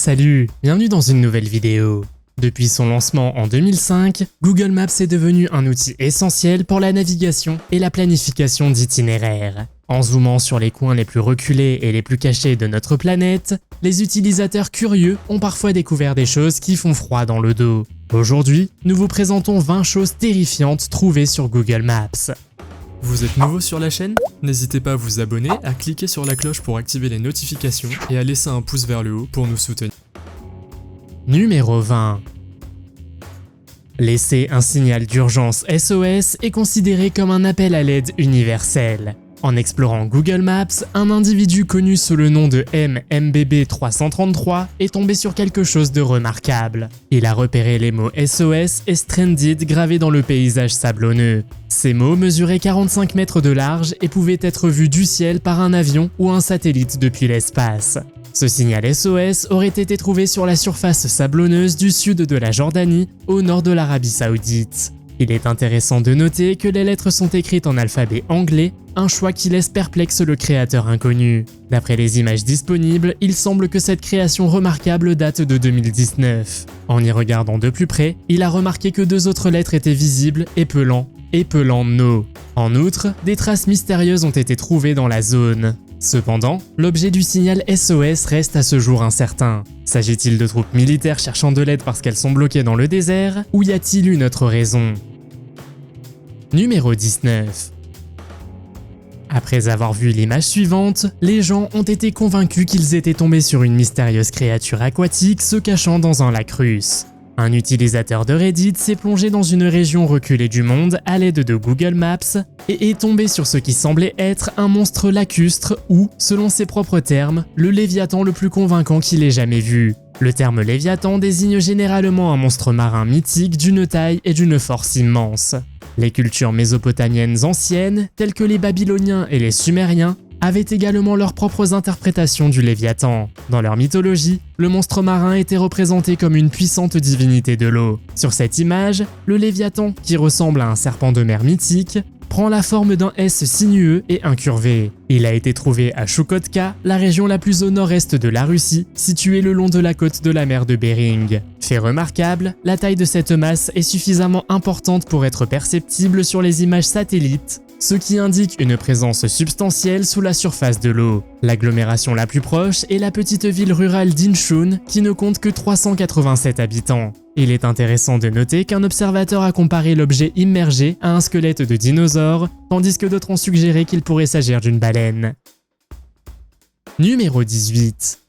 Salut, bienvenue dans une nouvelle vidéo. Depuis son lancement en 2005, Google Maps est devenu un outil essentiel pour la navigation et la planification d'itinéraires. En zoomant sur les coins les plus reculés et les plus cachés de notre planète, les utilisateurs curieux ont parfois découvert des choses qui font froid dans le dos. Aujourd'hui, nous vous présentons 20 choses terrifiantes trouvées sur Google Maps. Vous êtes nouveau sur la chaîne? N'hésitez pas à vous abonner, à cliquer sur la cloche pour activer les notifications et à laisser un pouce vers le haut pour nous soutenir. Numéro 20. Laisser un signal d'urgence SOS est considéré comme un appel à l'aide universel. En explorant Google Maps, un individu connu sous le nom de MMBB333 est tombé sur quelque chose de remarquable. Il a repéré les mots SOS et Stranded gravés dans le paysage sablonneux. Ces mots mesuraient 45 mètres de large et pouvaient être vus du ciel par un avion ou un satellite depuis l'espace. Ce signal SOS aurait été trouvé sur la surface sablonneuse du sud de la Jordanie, au nord de l'Arabie Saoudite. Il est intéressant de noter que les lettres sont écrites en alphabet anglais, un choix qui laisse perplexe le créateur inconnu. D'après les images disponibles, il semble que cette création remarquable date de 2019. En y regardant de plus près, il a remarqué que deux autres lettres étaient visibles, épelant no. En outre, des traces mystérieuses ont été trouvées dans la zone. Cependant, l'objet du signal SOS reste à ce jour incertain. S'agit-il de troupes militaires cherchant de l'aide parce qu'elles sont bloquées dans le désert, ou y a-t-il une autre raison? Numéro 19. Après avoir vu l'image suivante, les gens ont été convaincus qu'ils étaient tombés sur une mystérieuse créature aquatique se cachant dans un lac russe. Un utilisateur de Reddit s'est plongé dans une région reculée du monde à l'aide de Google Maps et est tombé sur ce qui semblait être un monstre lacustre ou, selon ses propres termes, le Léviathan le plus convaincant qu'il ait jamais vu. Le terme Léviathan désigne généralement un monstre marin mythique d'une taille et d'une force immense. Les cultures mésopotamiennes anciennes, telles que les Babyloniens et les Sumériens, avaient également leurs propres interprétations du Léviathan. Dans leur mythologie, le monstre marin était représenté comme une puissante divinité de l'eau. Sur cette image, le Léviathan, qui ressemble à un serpent de mer mythique, prend la forme d'un S sinueux et incurvé. Il a été trouvé à Chukotka, la région la plus au nord-est de la Russie, située le long de la côte de la mer de Bering. Fait remarquable, la taille de cette masse est suffisamment importante pour être perceptible sur les images satellites, ce qui indique une présence substantielle sous la surface de l'eau. L'agglomération la plus proche est la petite ville rurale d'Inchun, qui ne compte que 387 habitants. Il est intéressant de noter qu'un observateur a comparé l'objet immergé à un squelette de dinosaure, tandis que d'autres ont suggéré qu'il pourrait s'agir d'une baleine. Numéro 18.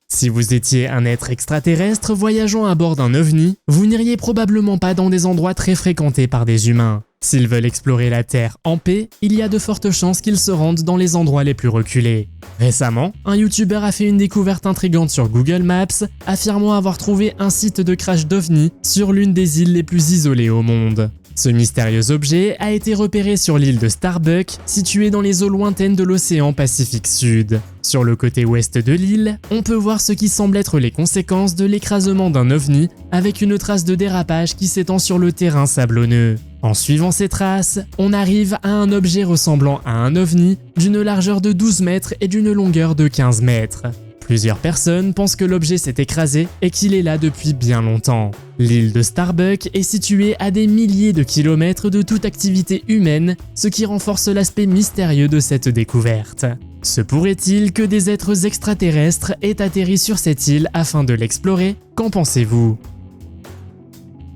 Si vous étiez un être extraterrestre voyageant à bord d'un ovni, vous n'iriez probablement pas dans des endroits très fréquentés par des humains. S'ils veulent explorer la Terre en paix, il y a de fortes chances qu'ils se rendent dans les endroits les plus reculés. Récemment, un YouTuber a fait une découverte intrigante sur Google Maps, affirmant avoir trouvé un site de crash d'ovni sur l'une des îles les plus isolées au monde. Ce mystérieux objet a été repéré sur l'île de Starbuck, située dans les eaux lointaines de l'océan Pacifique Sud. Sur le côté ouest de l'île, on peut voir ce qui semble être les conséquences de l'écrasement d'un ovni, avec une trace de dérapage qui s'étend sur le terrain sablonneux. En suivant ces traces, on arrive à un objet ressemblant à un ovni d'une largeur de 12 mètres et d'une longueur de 15 mètres. Plusieurs personnes pensent que l'objet s'est écrasé et qu'il est là depuis bien longtemps. L'île de Starbuck est située à des milliers de kilomètres de toute activité humaine, ce qui renforce l'aspect mystérieux de cette découverte. Se pourrait-il que des êtres extraterrestres aient atterri sur cette île afin de l'explorer? Qu'en pensez-vous?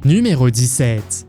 Numéro 17.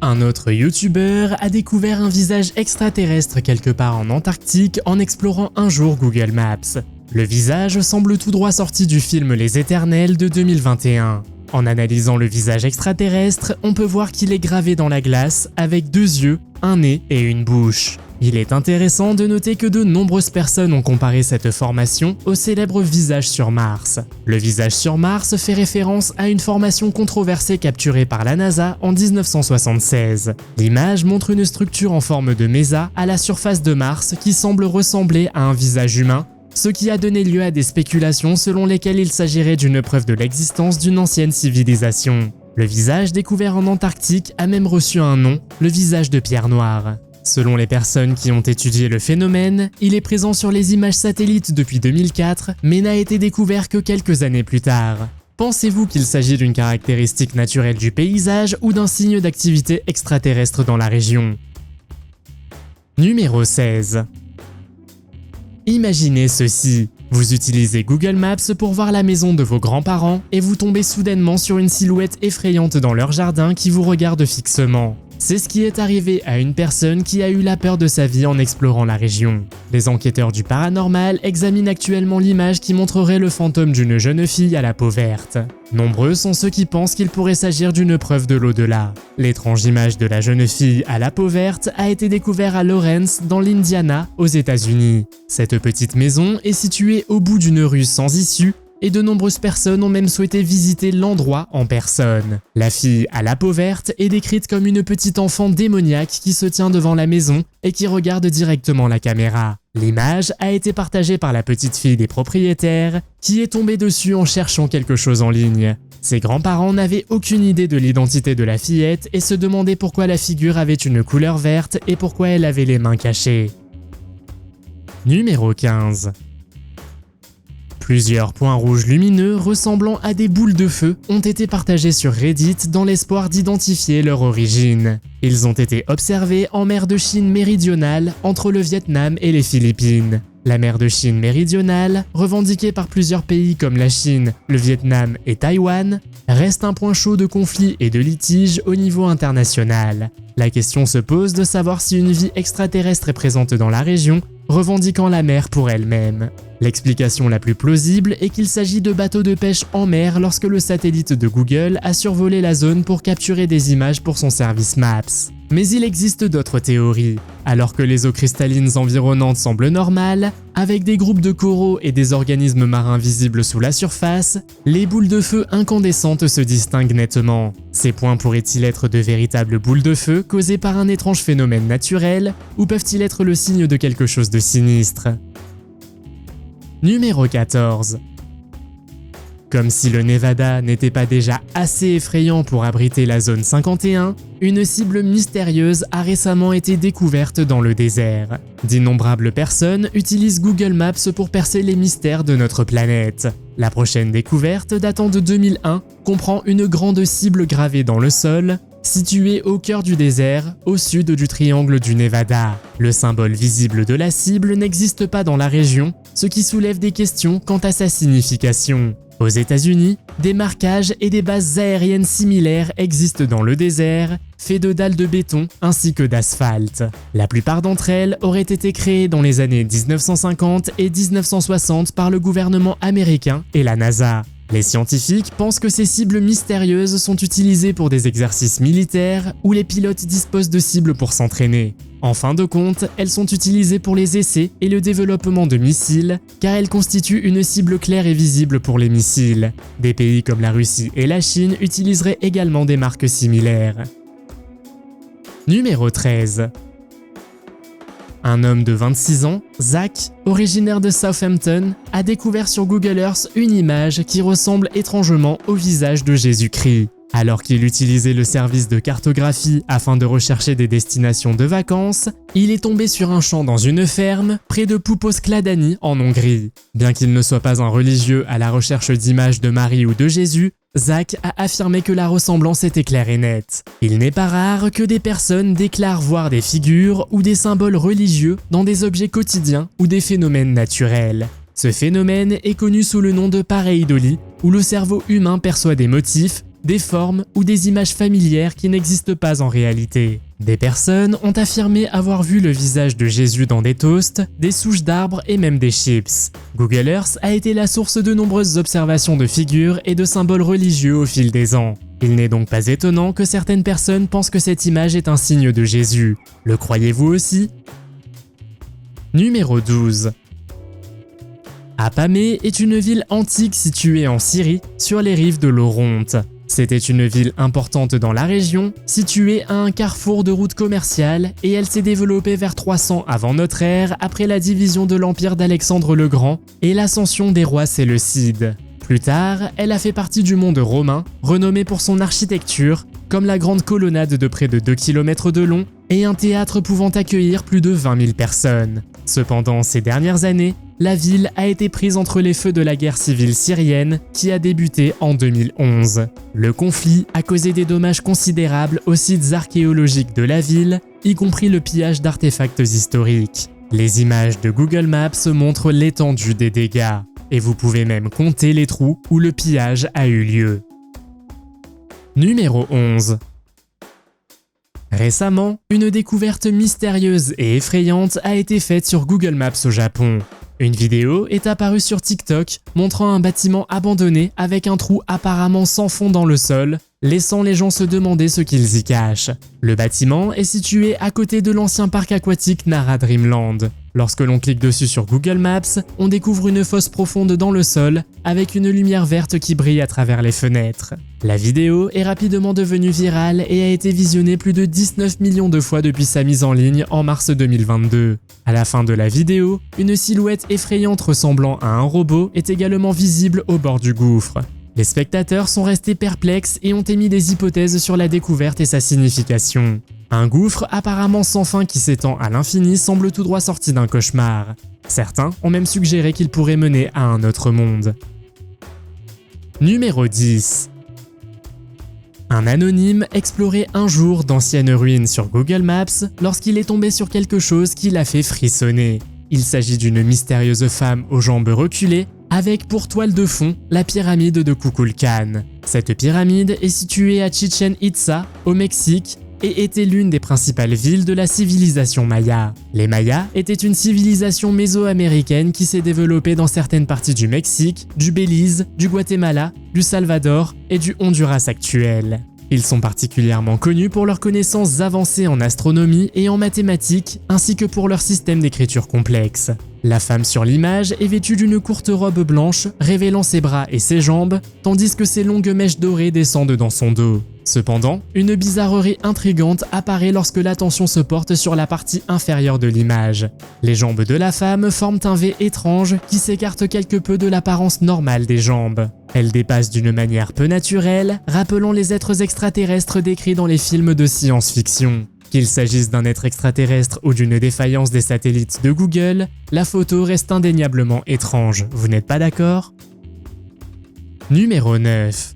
Un autre YouTuber a découvert un visage extraterrestre quelque part en Antarctique en explorant un jour Google Maps. Le visage semble tout droit sorti du film Les Éternels de 2021. En analysant le visage extraterrestre, on peut voir qu'il est gravé dans la glace avec deux yeux, un nez et une bouche. Il est intéressant de noter que de nombreuses personnes ont comparé cette formation au célèbre visage sur Mars. Le visage sur Mars fait référence à une formation controversée capturée par la NASA en 1976. L'image montre une structure en forme de mésa à la surface de Mars qui semble ressembler à un visage humain, ce qui a donné lieu à des spéculations selon lesquelles il s'agirait d'une preuve de l'existence d'une ancienne civilisation. Le visage découvert en Antarctique a même reçu un nom, le visage de pierre noire. Selon les personnes qui ont étudié le phénomène, il est présent sur les images satellites depuis 2004, mais n'a été découvert que quelques années plus tard. Pensez-vous qu'il s'agit d'une caractéristique naturelle du paysage ou d'un signe d'activité extraterrestre dans la région? Numéro 16. Imaginez ceci. Vous utilisez Google Maps pour voir la maison de vos grands-parents et vous tombez soudainement sur une silhouette effrayante dans leur jardin qui vous regarde fixement. C'est ce qui est arrivé à une personne qui a eu la peur de sa vie en explorant la région. Les enquêteurs du paranormal examinent actuellement l'image qui montrerait le fantôme d'une jeune fille à la peau verte. Nombreux sont ceux qui pensent qu'il pourrait s'agir d'une preuve de l'au-delà. L'étrange image de la jeune fille à la peau verte a été découverte à Lawrence, dans l'Indiana, aux États-Unis. Cette petite maison est située au bout d'une rue sans issue, et de nombreuses personnes ont même souhaité visiter l'endroit en personne. La fille à la peau verte est décrite comme une petite enfant démoniaque qui se tient devant la maison et qui regarde directement la caméra. L'image a été partagée par la petite fille des propriétaires qui est tombée dessus en cherchant quelque chose en ligne. Ses grands-parents n'avaient aucune idée de l'identité de la fillette et se demandaient pourquoi la figure avait une couleur verte et pourquoi elle avait les mains cachées. Numéro 15. Plusieurs points rouges lumineux ressemblant à des boules de feu ont été partagés sur Reddit dans l'espoir d'identifier leur origine. Ils ont été observés en mer de Chine méridionale entre le Vietnam et les Philippines. La mer de Chine méridionale, revendiquée par plusieurs pays comme la Chine, le Vietnam et Taïwan, reste un point chaud de conflit et de litige au niveau international. La question se pose de savoir si une vie extraterrestre est présente dans la région, revendiquant la mer pour elle-même. L'explication la plus plausible est qu'il s'agit de bateaux de pêche en mer lorsque le satellite de Google a survolé la zone pour capturer des images pour son service Maps. Mais il existe d'autres théories. Alors que les eaux cristallines environnantes semblent normales, avec des groupes de coraux et des organismes marins visibles sous la surface, les boules de feu incandescentes se distinguent nettement. Ces points pourraient-ils être de véritables boules de feu causées par un étrange phénomène naturel, ou peuvent-ils être le signe de quelque chose de sinistre? Numéro 14. Comme si le Nevada n'était pas déjà assez effrayant pour abriter la zone 51, une cible mystérieuse a récemment été découverte dans le désert. D'innombrables personnes utilisent Google Maps pour percer les mystères de notre planète. La prochaine découverte, datant de 2001, comprend une grande cible gravée dans le sol, située au cœur du désert, au sud du triangle du Nevada. Le symbole visible de la cible n'existe pas dans la région, ce qui soulève des questions quant à sa signification. Aux États-Unis, des marquages et des bases aériennes similaires existent dans le désert, faits de dalles de béton ainsi que d'asphalte. La plupart d'entre elles auraient été créées dans les années 1950 et 1960 par le gouvernement américain et la NASA. Les scientifiques pensent que ces cibles mystérieuses sont utilisées pour des exercices militaires où les pilotes disposent de cibles pour s'entraîner. En fin de compte, elles sont utilisées pour les essais et le développement de missiles, car elles constituent une cible claire et visible pour les missiles. Des pays comme la Russie et la Chine utiliseraient également des marques similaires. Numéro 13. Un homme de 26 ans, Zach, originaire de Southampton, a découvert sur Google Earth une image qui ressemble étrangement au visage de Jésus-Christ. Alors qu'il utilisait le service de cartographie afin de rechercher des destinations de vacances, il est tombé sur un champ dans une ferme près de Pouposkladani en Hongrie. Bien qu'il ne soit pas un religieux à la recherche d'images de Marie ou de Jésus, Zach a affirmé que la ressemblance était claire et nette. Il n'est pas rare que des personnes déclarent voir des figures ou des symboles religieux dans des objets quotidiens ou des phénomènes naturels. Ce phénomène est connu sous le nom de pareidolie, où le cerveau humain perçoit des motifs, des formes ou des images familières qui n'existent pas en réalité. Des personnes ont affirmé avoir vu le visage de Jésus dans des toasts, des souches d'arbres et même des chips. Google Earth a été la source de nombreuses observations de figures et de symboles religieux au fil des ans. Il n'est donc pas étonnant que certaines personnes pensent que cette image est un signe de Jésus. Le croyez-vous aussi? Numéro 12. Apamé est une ville antique située en Syrie, sur les rives de l'Oronte. C'était une ville importante dans la région, située à un carrefour de routes commerciales, et elle s'est développée vers 300 avant notre ère après la division de l'empire d'Alexandre le Grand et l'ascension des rois séleucides. Plus tard, elle a fait partie du monde romain, renommé pour son architecture, comme la grande colonnade de près de 2 km de long, et un théâtre pouvant accueillir plus de 20 000 personnes. Cependant, ces dernières années, la ville a été prise entre les feux de la guerre civile syrienne qui a débuté en 2011. Le conflit a causé des dommages considérables aux sites archéologiques de la ville, y compris le pillage d'artefacts historiques. Les images de Google Maps montrent l'étendue des dégâts, et vous pouvez même compter les trous où le pillage a eu lieu. Numéro 11. Récemment, une découverte mystérieuse et effrayante a été faite sur Google Maps au Japon. Une vidéo est apparue sur TikTok montrant un bâtiment abandonné avec un trou apparemment sans fond dans le sol, laissant les gens se demander ce qu'ils y cachent. Le bâtiment est situé à côté de l'ancien parc aquatique Nara Dreamland. Lorsque l'on clique dessus sur Google Maps, on découvre une fosse profonde dans le sol avec une lumière verte qui brille à travers les fenêtres. La vidéo est rapidement devenue virale et a été visionnée plus de 19 millions de fois depuis sa mise en ligne en mars 2022. À la fin de la vidéo, une silhouette effrayante ressemblant à un robot est également visible au bord du gouffre. Les spectateurs sont restés perplexes et ont émis des hypothèses sur la découverte et sa signification. Un gouffre apparemment sans fin qui s'étend à l'infini semble tout droit sorti d'un cauchemar. Certains ont même suggéré qu'il pourrait mener à un autre monde. Numéro 10. Un anonyme explorait un jour d'anciennes ruines sur Google Maps lorsqu'il est tombé sur quelque chose qui l'a fait frissonner. Il s'agit d'une mystérieuse femme aux jambes reculées avec pour toile de fond la pyramide de Kukulkan. Cette pyramide est située à Chichen Itza, au Mexique, et était l'une des principales villes de la civilisation maya. Les Mayas étaient une civilisation mésoaméricaine qui s'est développée dans certaines parties du Mexique, du Belize, du Guatemala, du Salvador et du Honduras actuel. Ils sont particulièrement connus pour leurs connaissances avancées en astronomie et en mathématiques, ainsi que pour leur système d'écriture complexe. La femme sur l'image est vêtue d'une courte robe blanche, révélant ses bras et ses jambes, tandis que ses longues mèches dorées descendent dans son dos. Cependant, une bizarrerie intrigante apparaît lorsque l'attention se porte sur la partie inférieure de l'image. Les jambes de la femme forment un V étrange qui s'écarte quelque peu de l'apparence normale des jambes. Elles dépassent d'une manière peu naturelle, rappelant les êtres extraterrestres décrits dans les films de science-fiction. Qu'il s'agisse d'un être extraterrestre ou d'une défaillance des satellites de Google, la photo reste indéniablement étrange, vous n'êtes pas d'accord? Numéro 9.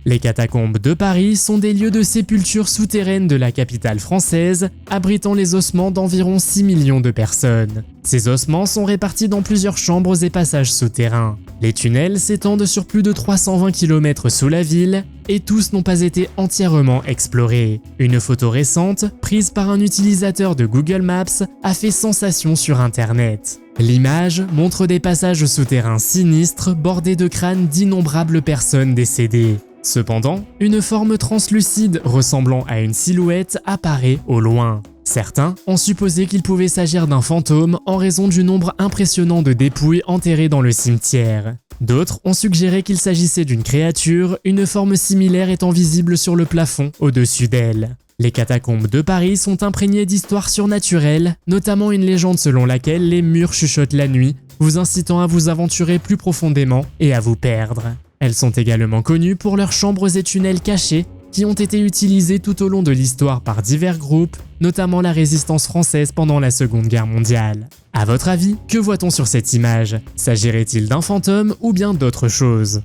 Les catacombes de Paris sont des lieux de sépulture souterraines de la capitale française, abritant les ossements d'environ 6 millions de personnes. Ces ossements sont répartis dans plusieurs chambres et passages souterrains. Les tunnels s'étendent sur plus de 320 km sous la ville, et tous n'ont pas été entièrement explorés. Une photo récente, prise par un utilisateur de Google Maps, a fait sensation sur Internet. L'image montre des passages souterrains sinistres bordés de crânes d'innombrables personnes décédées. Cependant, une forme translucide ressemblant à une silhouette apparaît au loin. Certains ont supposé qu'il pouvait s'agir d'un fantôme en raison du nombre impressionnant de dépouilles enterrées dans le cimetière. D'autres ont suggéré qu'il s'agissait d'une créature, une forme similaire étant visible sur le plafond au-dessus d'elle. Les catacombes de Paris sont imprégnées d'histoires surnaturelles, notamment une légende selon laquelle les murs chuchotent la nuit, vous incitant à vous aventurer plus profondément et à vous perdre. Elles sont également connues pour leurs chambres et tunnels cachés qui ont été utilisés tout au long de l'histoire par divers groupes, notamment la résistance française pendant la Seconde Guerre mondiale. À votre avis, que voit-on sur cette image? S'agirait-il d'un fantôme ou bien d'autre chose?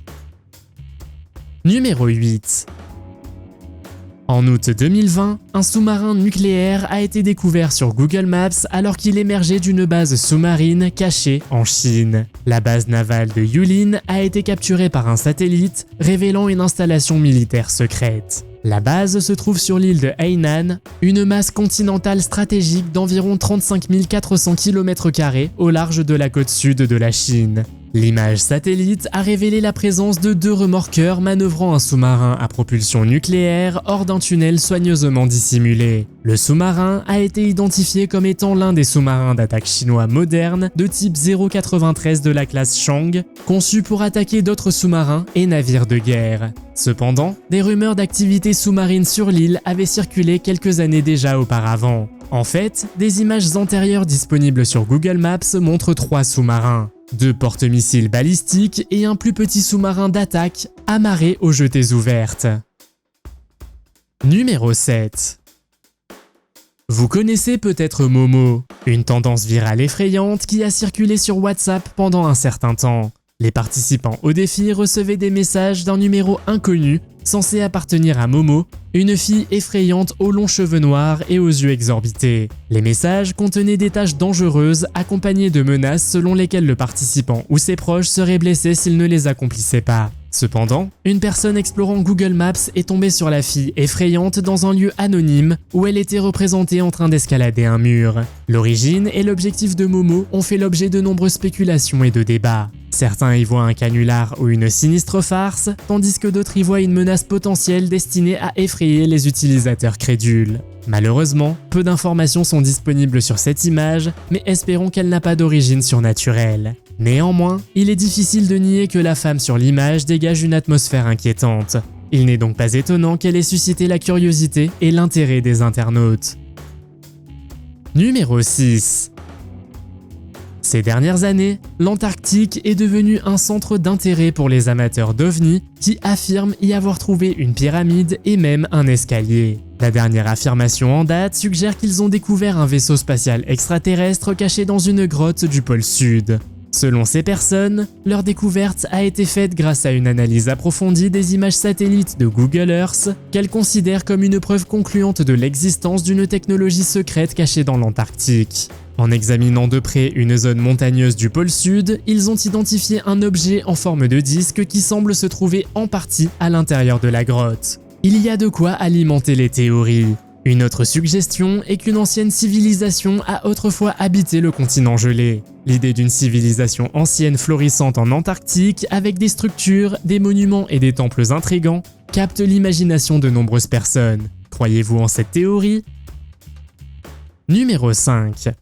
Numéro 8. En août 2020, un sous-marin nucléaire a été découvert sur Google Maps alors qu'il émergeait d'une base sous-marine cachée en Chine. La base navale de Yulin a été capturée par un satellite, révélant une installation militaire secrète. La base se trouve sur l'île de Hainan, une masse continentale stratégique d'environ 35 400 km² au large de la côte sud de la Chine. L'image satellite a révélé la présence de 2 remorqueurs manœuvrant un sous-marin à propulsion nucléaire hors d'un tunnel soigneusement dissimulé. Le sous-marin a été identifié comme étant l'un des sous-marins d'attaque chinois modernes de type 093 de la classe Chang, conçu pour attaquer d'autres sous-marins et navires de guerre. Cependant, des rumeurs d'activité sous-marine sur l'île avaient circulé quelques années déjà auparavant. En fait, des images antérieures disponibles sur Google Maps montrent 3 sous-marins. 2 porte-missiles balistiques et un plus petit sous-marin d'attaque amarré aux jetées ouvertes. Numéro 7. Vous connaissez peut-être Momo, une tendance virale effrayante qui a circulé sur WhatsApp pendant un certain temps. Les participants au défi recevaient des messages d'un numéro inconnu censé appartenir à Momo, une fille effrayante aux longs cheveux noirs et aux yeux exorbités. Les messages contenaient des tâches dangereuses accompagnées de menaces selon lesquelles le participant ou ses proches seraient blessés s'il ne les accomplissait pas. Cependant, une personne explorant Google Maps est tombée sur la fille effrayante dans un lieu anonyme où elle était représentée en train d'escalader un mur. L'origine et l'objectif de Momo ont fait l'objet de nombreuses spéculations et de débats. Certains y voient un canular ou une sinistre farce, tandis que d'autres y voient une menace potentielle destinée à effrayer les utilisateurs crédules. Malheureusement, peu d'informations sont disponibles sur cette image, mais espérons qu'elle n'a pas d'origine surnaturelle. Néanmoins, il est difficile de nier que la femme sur l'image dégage une atmosphère inquiétante. Il n'est donc pas étonnant qu'elle ait suscité la curiosité et l'intérêt des internautes. Numéro 6. Ces dernières années, l'Antarctique est devenu un centre d'intérêt pour les amateurs d'OVNI qui affirment y avoir trouvé une pyramide et même un escalier. La dernière affirmation en date suggère qu'ils ont découvert un vaisseau spatial extraterrestre caché dans une grotte du pôle Sud. Selon ces personnes, leur découverte a été faite grâce à une analyse approfondie des images satellites de Google Earth qu'elles considèrent comme une preuve concluante de l'existence d'une technologie secrète cachée dans l'Antarctique. En examinant de près une zone montagneuse du pôle Sud, ils ont identifié un objet en forme de disque qui semble se trouver en partie à l'intérieur de la grotte. Il y a de quoi alimenter les théories. Une autre suggestion est qu'une ancienne civilisation a autrefois habité le continent gelé. L'idée d'une civilisation ancienne florissante en Antarctique avec des structures, des monuments et des temples intrigants capte l'imagination de nombreuses personnes. Croyez-vous en cette théorie ? Numéro 5.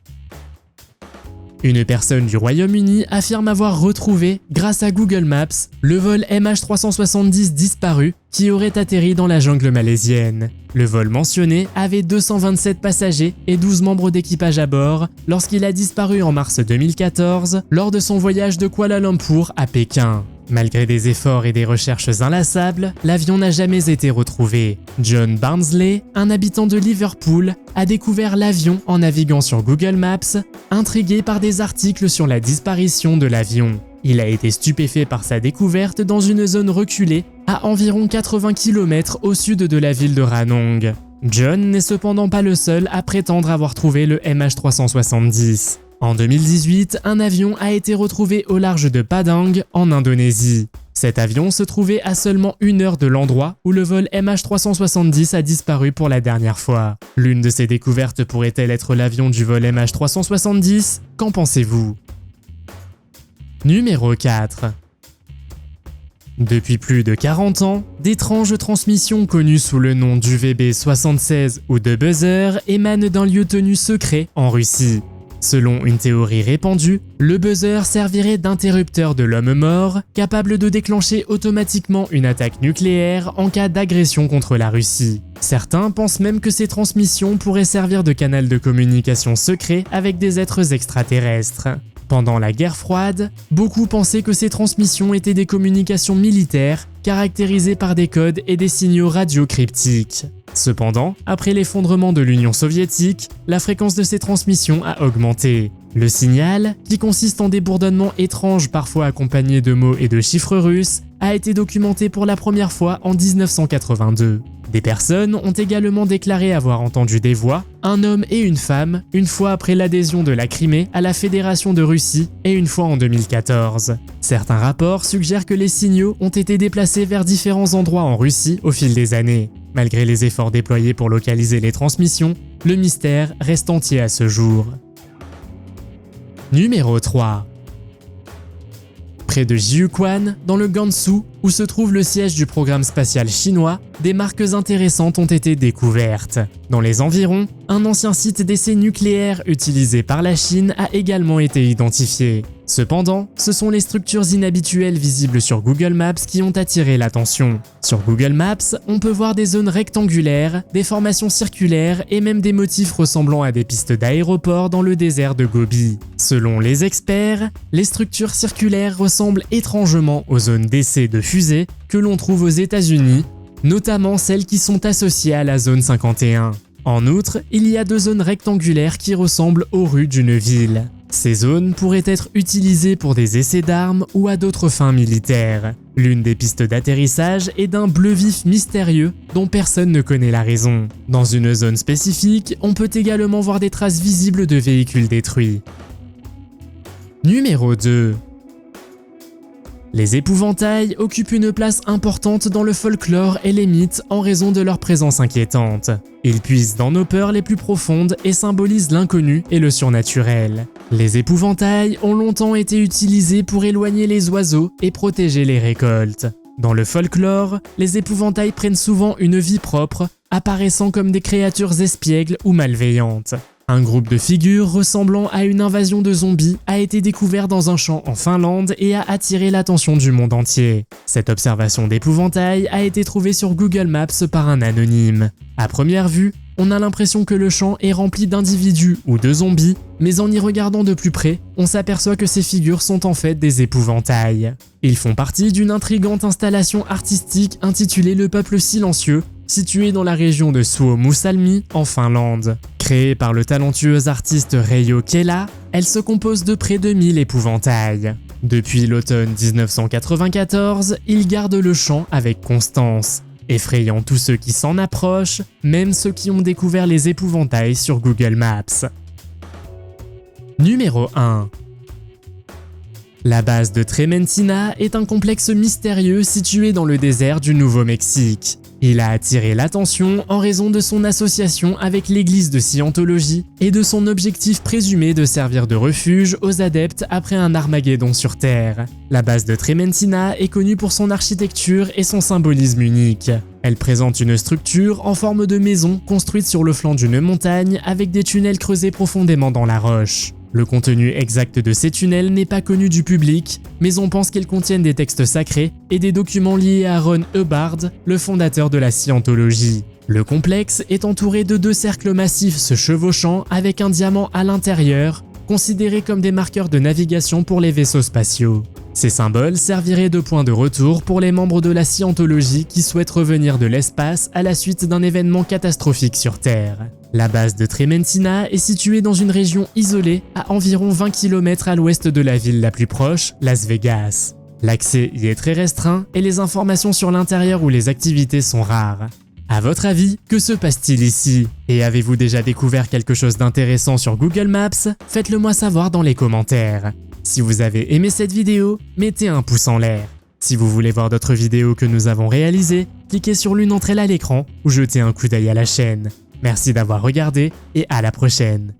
Une personne du Royaume-Uni affirme avoir retrouvé, grâce à Google Maps, le vol MH370 disparu qui aurait atterri dans la jungle malaisienne. Le vol mentionné avait 227 passagers et 12 membres d'équipage à bord lorsqu'il a disparu en mars 2014 lors de son voyage de Kuala Lumpur à Pékin. Malgré des efforts et des recherches inlassables, l'avion n'a jamais été retrouvé. John Barnsley, un habitant de Liverpool, a découvert l'avion en naviguant sur Google Maps, intrigué par des articles sur la disparition de l'avion. Il a été stupéfait par sa découverte dans une zone reculée à environ 80 km au sud de la ville de Ranong. John n'est cependant pas le seul à prétendre avoir trouvé le MH370. En 2018, un avion a été retrouvé au large de Padang, en Indonésie. Cet avion se trouvait à seulement 1 heure de l'endroit où le vol MH370 a disparu pour la dernière fois. L'une de ces découvertes pourrait-elle être l'avion du vol MH370 ? Qu'en pensez-vous ? Numéro 4. Depuis plus de 40 ans, d'étranges transmissions connues sous le nom d'UVB-76 ou de buzzer émanent d'un lieu tenu secret en Russie. Selon une théorie répandue, le buzzer servirait d'interrupteur de l'homme mort, capable de déclencher automatiquement une attaque nucléaire en cas d'agression contre la Russie. Certains pensent même que ces transmissions pourraient servir de canal de communication secret avec des êtres extraterrestres. Pendant la guerre froide, beaucoup pensaient que ces transmissions étaient des communications militaires caractérisées par des codes et des signaux radio-cryptiques. Cependant, après l'effondrement de l'Union soviétique, la fréquence de ces transmissions a augmenté. Le signal, qui consiste en des bourdonnements étranges parfois accompagnés de mots et de chiffres russes, a été documenté pour la première fois en 1982. Des personnes ont également déclaré avoir entendu des voix, un homme et une femme, une fois après l'adhésion de la Crimée à la Fédération de Russie et une fois en 2014. Certains rapports suggèrent que les signaux ont été déplacés vers différents endroits en Russie au fil des années. Malgré les efforts déployés pour localiser les transmissions, le mystère reste entier à ce jour. Numéro 3. Près de Jiuquan, dans le Gansu, où se trouve le siège du programme spatial chinois, des marques intéressantes ont été découvertes. Dans les environs, un ancien site d'essai nucléaire utilisé par la Chine a également été identifié. Cependant, ce sont les structures inhabituelles visibles sur Google Maps qui ont attiré l'attention. Sur Google Maps, on peut voir des zones rectangulaires, des formations circulaires et même des motifs ressemblant à des pistes d'aéroport dans le désert de Gobi. Selon les experts, les structures circulaires ressemblent étrangement aux zones d'essai de fusées que l'on trouve aux États-Unis, notamment celles qui sont associées à la zone 51. En outre, il y a 2 zones rectangulaires qui ressemblent aux rues d'une ville. Ces zones pourraient être utilisées pour des essais d'armes ou à d'autres fins militaires. L'une des pistes d'atterrissage est d'un bleu vif mystérieux dont personne ne connaît la raison. Dans une zone spécifique, on peut également voir des traces visibles de véhicules détruits. Numéro 2. Les épouvantails occupent une place importante dans le folklore et les mythes en raison de leur présence inquiétante. Ils puisent dans nos peurs les plus profondes et symbolisent l'inconnu et le surnaturel. Les épouvantails ont longtemps été utilisés pour éloigner les oiseaux et protéger les récoltes. Dans le folklore, les épouvantails prennent souvent une vie propre, apparaissant comme des créatures espiègles ou malveillantes. Un groupe de figures ressemblant à une invasion de zombies a été découvert dans un champ en Finlande et a attiré l'attention du monde entier. Cette observation d'épouvantail a été trouvée sur Google Maps par un anonyme. À première vue, on a l'impression que le champ est rempli d'individus ou de zombies, mais en y regardant de plus près, on s'aperçoit que ces figures sont en fait des épouvantails. Ils font partie d'une intrigante installation artistique intitulée Le Peuple Silencieux, située dans la région de Suomussalmi, en Finlande. Créée par le talentueux artiste Reijo Kela, elle se compose de près de 1000 épouvantails. Depuis l'automne 1994, il garde le champ avec constance, effrayant tous ceux qui s'en approchent, même ceux qui ont découvert les épouvantails sur Google Maps. Numéro 1. La base de Trementina est un complexe mystérieux situé dans le désert du Nouveau-Mexique. Il a attiré l'attention en raison de son association avec l'église de Scientologie et de son objectif présumé de servir de refuge aux adeptes après un Armageddon sur Terre. La base de Trementina est connue pour son architecture et son symbolisme unique. Elle présente une structure en forme de maison construite sur le flanc d'une montagne avec des tunnels creusés profondément dans la roche. Le contenu exact de ces tunnels n'est pas connu du public, mais on pense qu'ils contiennent des textes sacrés et des documents liés à Ron Hubbard, le fondateur de la Scientologie. Le complexe est entouré de 2 cercles massifs se chevauchant avec un diamant à l'intérieur, considérés comme des marqueurs de navigation pour les vaisseaux spatiaux. Ces symboles serviraient de point de retour pour les membres de la Scientologie qui souhaitent revenir de l'espace à la suite d'un événement catastrophique sur Terre. La base de Trementina est située dans une région isolée à environ 20 km à l'ouest de la ville la plus proche, Las Vegas. L'accès y est très restreint et les informations sur l'intérieur ou les activités sont rares. À votre avis, que se passe-t-il ici? Et avez-vous déjà découvert quelque chose d'intéressant sur Google Maps? Faites-le moi savoir dans les commentaires. Si vous avez aimé cette vidéo, mettez un pouce en l'air. Si vous voulez voir d'autres vidéos que nous avons réalisées, cliquez sur l'une d'entre elles à l'écran ou jetez un coup d'œil à la chaîne. Merci d'avoir regardé et à la prochaine.